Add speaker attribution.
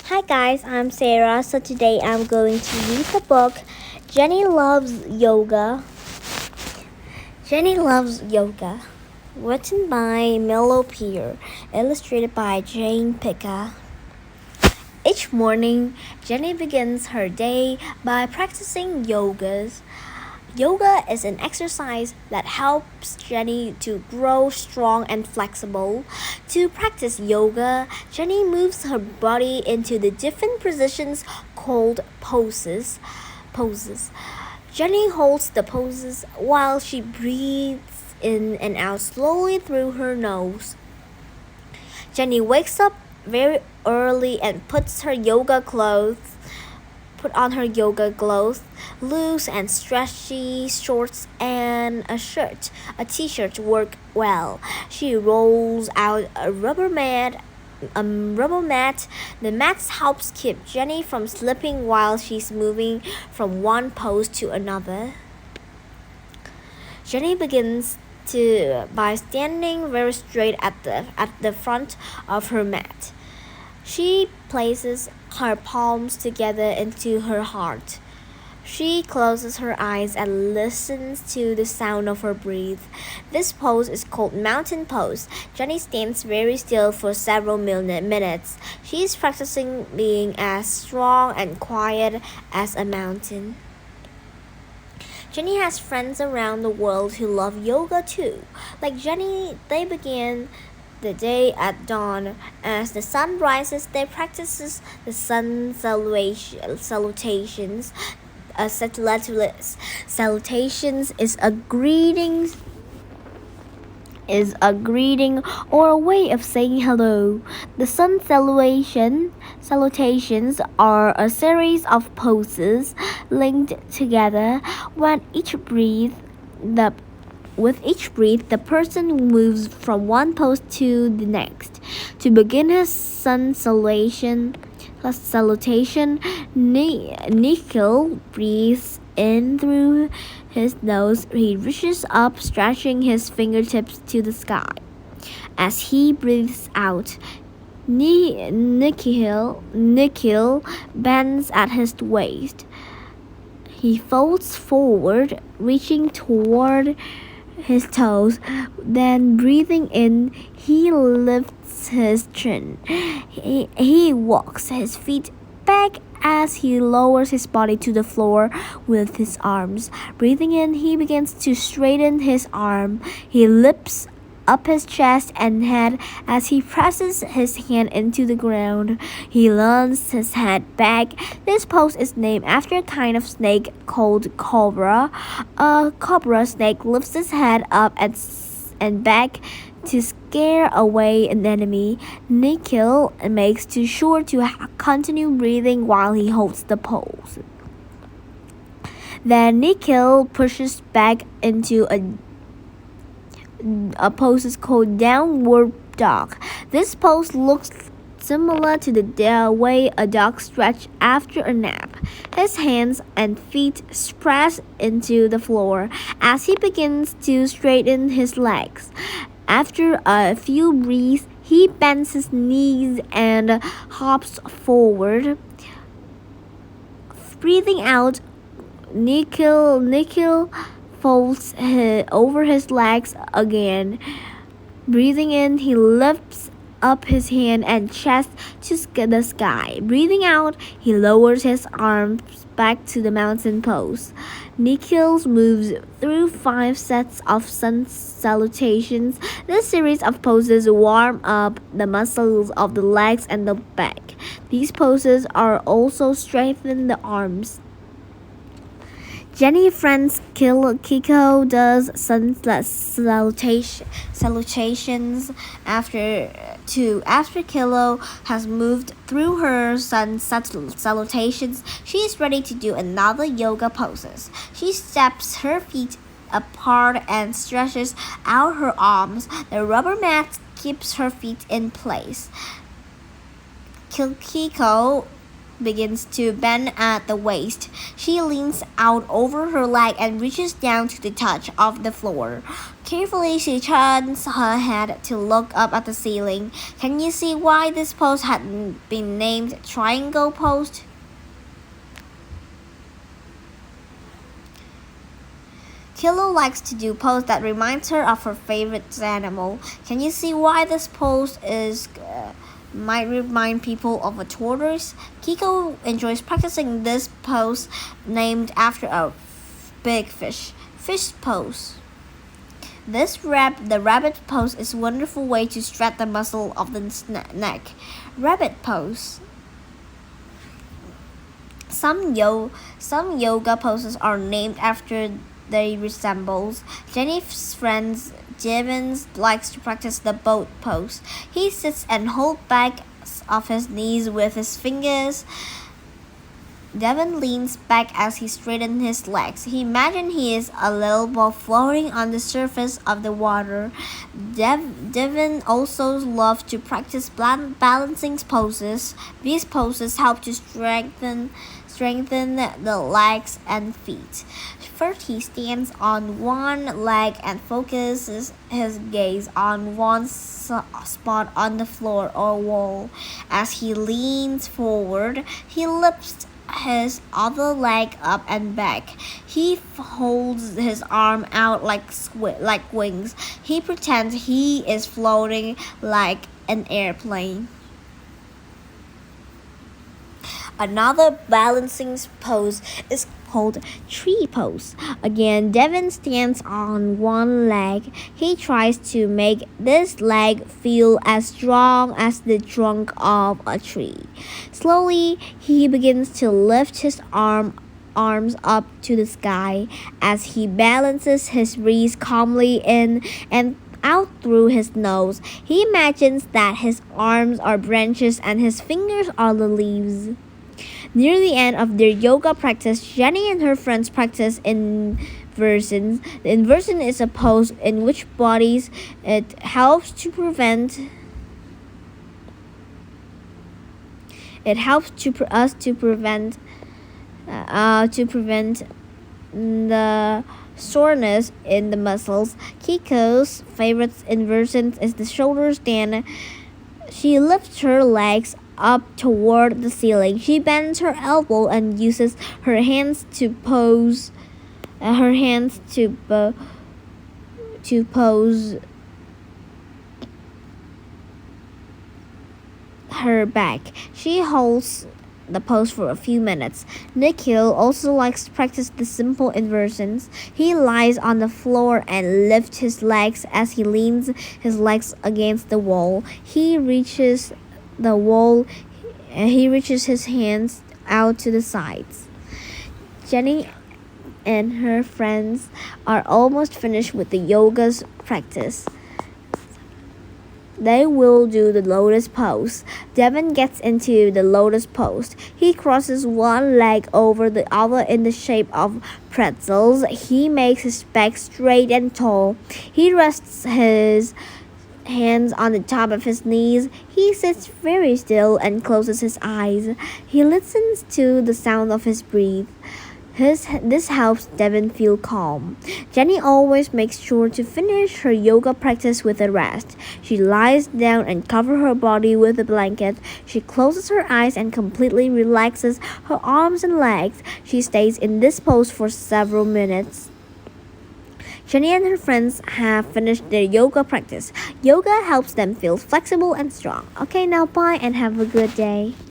Speaker 1: Hi guys, I'm Sarah. So today I'm going to read the book Jenny Loves Yoga. Jenny Loves Yoga, written by Milo Peer, illustrated by Jane Pica. Each morning, Jenny begins her day by practicing yogas. Yoga is an exercise that helps Jenny to grow strong and flexible. To practice yoga, Jenny moves her body into the different positions called poses. Jenny holds the poses while she breathes in and out slowly through her nose. Jenny wakes up very early and puts on her yoga clothes, loose and stretchy shorts and a shirt. A t-shirt work well. She rolls out a rubber mat. The mat helps keep Jenny from slipping while she's moving from one pose to another. Jenny begins by standing very straight at the front of her mat. She places her palms together into her heart. She closes her eyes and listens to the sound of her breath. This pose is called mountain pose. Jenny stands very still for several minutes. She is practicing being as strong and quiet as a mountain. Jenny has friends around the world who love yoga too. Like Jenny, they begin the day at dawn. As the sun rises, they practice the sun salutations. Salutations is a greeting or a way of saying hello. The sun salutations are a series of poses linked together. With each breath, the person moves from one pose to the next. To begin his sun salutation, Nikhil breathes in through his nose. He reaches up, stretching his fingertips to the sky. As he breathes out, Nikhil bends at his waist. He folds forward, reaching toward his toes. Then, breathing in, he lifts his chin. He walks his feet back as he lowers his body to the floor with his arms. Breathing in, he begins to straighten his arm. He lifts up his chest and head as he presses his hand into the ground. He leans his head back. This pose is named after a kind of snake called cobra. A cobra snake lifts its head up and back to scare away an enemy. Nikhil makes sure to continue breathing while he holds the pose. Then Nikhil pushes back into a pose is called downward dog. This pose looks similar to the way a dog stretches after a nap. His hands and feet press into the floor as he begins to straighten his legs. After a few breaths, he bends his knees and hops forward. Breathing out, Nikhil folds over his legs again. Breathing in, he lifts up his hand and chest to the sky. Breathing out, he lowers his arms back to the mountain pose. Nikhil moves through 5 sets of sun salutations. This series of poses warm up the muscles of the legs and the back. These poses are also strengthen the arms. Jenny friends Kiko does sun salutations after Kilo has moved through her sun salutations. She is ready to do another yoga poses. She steps her feet apart and stretches out her arms. The rubber mat keeps her feet in place. Kiko begins to bend at the waist. She leans out over her leg and reaches down to the touch of the floor. Carefully, she turns her head to look up at the ceiling. Can you see why this pose had been named triangle pose? Kilo likes to do pose that reminds her of her favorite animal. Can you see why this pose might remind people of a tortoise? Kiko enjoys practicing this pose named after a big fish. Fish pose. The rabbit pose is a wonderful way to stretch the muscle of the neck. Rabbit pose. Some yoga poses are named after they resemble. Jenny's friend Devin likes to practice the boat pose. He sits and holds back of his knees with his fingers. Devin leans back as he straightens his legs. He imagines he is a little ball floating on the surface of the water. Devin also loves to practice balancing poses. These poses help to strengthen the legs and feet. First, he stands on one leg and focuses his gaze on one spot on the floor or wall. As he leans forward, he lifts his other leg up and back. He holds his arm out like wings. He pretends he is floating like an airplane. Another balancing pose is called tree pose. Again, Devin stands on one leg. He tries to make this leg feel as strong as the trunk of a tree. Slowly, he begins to lift his arms up to the sky as he balances his wrist calmly in and out through his nose. He imagines that his arms are branches and his fingers are the leaves. Near the end of their yoga practice, Jenny and her friends practice inversions. The inversion is a pose in which bodies it helps to prevent the soreness in the muscles. Kiko's favorite inversion is the shoulder stand. She lifts her legs up toward the ceiling. She bends her elbow and uses her hands to pose her back. She holds the pose for a few minutes. Nikhil also likes to practice the simple inversions. He lies on the floor and lifts his legs as he leans his legs against the wall. He reaches his hands out to the sides. Jenny and her friends are almost finished with the yoga's practice. They will do the lotus pose. Devin gets into the lotus pose. He crosses one leg over the other in the shape of pretzels. He makes his back straight and tall. He rests his hands on the top of his knees. He sits very still and closes his eyes. He listens to the sound of his breath. This helps Devin feel calm. Jenny always makes sure to finish her yoga practice with a rest. She lies down and covers her body with a blanket. She closes her eyes and completely relaxes her arms and legs. She stays in this pose for several minutes. Jenny and her friends have finished their yoga practice. Yoga helps them feel flexible and strong. Okay, now bye and have a good day.